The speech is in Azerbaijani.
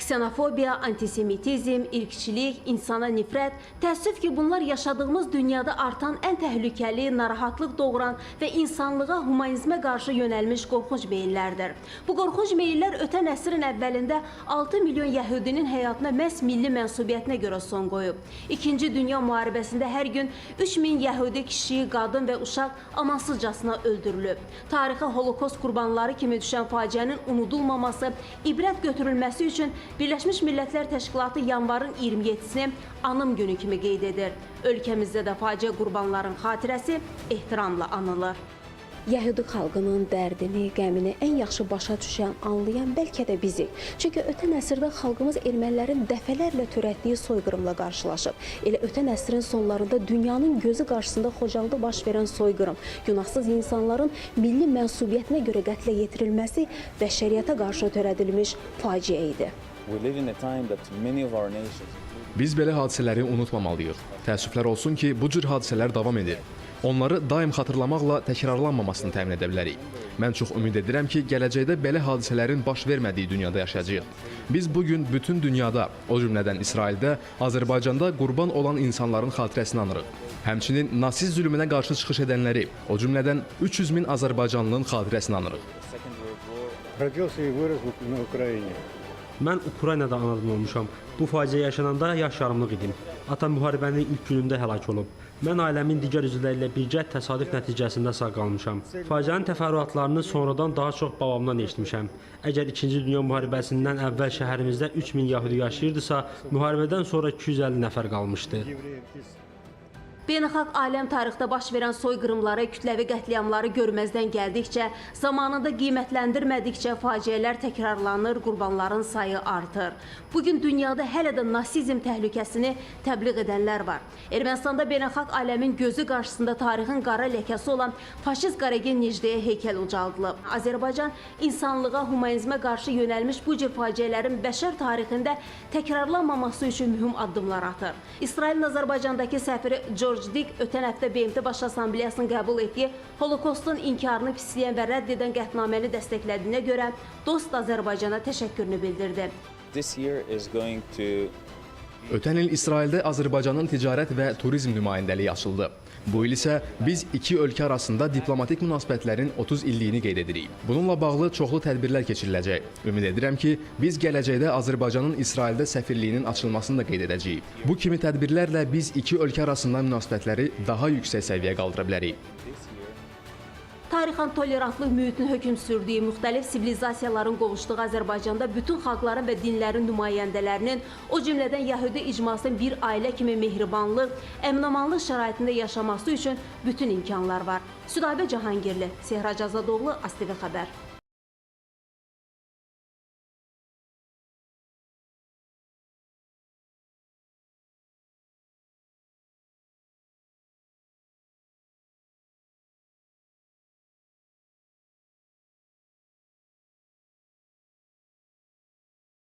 Ksenofobiya, antisemitizm, irqçilik, insana nifrət, təəssüf ki, bunlar yaşadığımız dünyada artan ən təhlükəli, narahatlıq doğuran və insanlığa, humanizmə qarşı yönəlmiş qorxunc meyillərdir. Bu qorxunc meyillər ötən əsrin əvvəlində 6 milyon yəhudinin həyatına məhz milli mənsubiyyətinə görə son qoyub. İkinci Dünya müharibəsində hər gün 3000 yəhudi kişi, qadın və uşaq amansızcasına öldürülüb. Tarixə Holokost qurbanları kimi düşən faciənin unudulmaması, ibrət götürülməsi üçün Birləşmiş Millətlər Təşkilatı yanvarın 27-sini anım günü kimi qeyd edir. Ölkəmizdə də faciə qurbanların xatirəsi ehtiramla anılır. Yəhudi xalqının dərdini, qəmini ən yaxşı başa düşən, anlayan bəlkə də bizi. Çünki ötən əsrdə xalqımız ermənilərin dəfələrlə törətdiyi soyqırımla qarşılaşıb. Elə ötən əsrin sonlarında dünyanın gözü qarşısında Xocalda baş verən soyqırım, günahsız insanların milli mənsubiyyətinə görə qətlə yetirilməsi bəşəriyyətə qarşı törədilmiş faciə idi. Biz belə hadisələri unutmamalıyıq. Təəssüflər olsun ki, bu cür hadisələr davam edir. Onları daim xatırlamaqla təkrarlanmamasını təmin edə bilərik. Mən çox ümid edirəm ki, gələcəkdə belə hadisələrin baş vermədiyi dünyada yaşayacağıq. Biz bugün bütün dünyada, o cümlədən İsraildə, Azərbaycanda qurban olan insanların xatirəsini anırıq. Həmçinin nasist zülmünə qarşı çıxış edənləri, o cümlədən 300 min Azərbaycanlının xatirəsini anırıq. Mən Ukraynada anadan olmuşam. Bu faciə yaşananda yaşlarımlıq idim. Atam müharibənin ilk günündə həlak olub. Mən ailəmin digər üzvləri ilə birgə təsadüf nəticəsində sağ qalmışam. Faciənin təfərrüatlarını sonradan daha çox babamdan eşitmişəm. Əgər 2-ci Dünya müharibəsindən əvvəl şəhərimizdə 3000 yəhudi yaşayırdısa, müharibədən sonra 250 nəfər qalmışdı. Beynəlxalq aləm tarixdə baş verən soyqırımları, kütləvi qətliamları görməzdən gəldikcə, zamanında qiymətləndirmədikcə faciələr təkrarlanır, qurbanların sayı artır. Bugün dünyada hələ də nasizm təhlükəsini təbliğ edənlər var. Ermənistanda beynəlxalq aləmin gözü qarşısında tarixin qara ləkəsi olan faşist Qaregin Necdeyə heykəl ucaldılıb. Azərbaycan insanlığa, humanizmə qarşı yönəlmiş bu cür faciələrin bəşər tarixində təkrarlanmaması üçün mühüm addımlar atır. İsrailin Azərbaycandakı səfiri George Dik ötən həftə BMT Baş Assambleyasının qəbul etdiyi Holokostun inkarını pisləyən və rədd edən qətnaməni dəstəklədiyinə görə dost Azərbaycana təşəkkürünü bildirdi. Ötən il İsraildə Azərbaycanın ticarət və turizm nümayəndəliyi açıldı. Bu il isə biz iki ölkə arasında diplomatik münasibətlərin 30 illiyini qeyd edirik. Bununla bağlı çoxlu tədbirlər keçiriləcək. Ümid edirəm ki, biz gələcəkdə Azərbaycanın İsraildə səfirliyinin açılmasını da qeyd edəcəyik. Bu kimi tədbirlərlə biz iki ölkə arasında münasibətləri daha yüksək səviyyəyə qaldıra bilərik. Tarixən tolerantlıq mühitin hökm sürdüyü, müxtəlif sivilizasiyaların qovuşduğu Azərbaycanda bütün xalqların və dinlərin nümayəndələrinin, o cümlədən yəhudi icmasının bir ailə kimi mehribanlıq, əminamanlıq şəraitində yaşaması üçün bütün imkanlar var. Südabə Cahangirli, Sehrac Azadoğlu, ASTV Xəbər.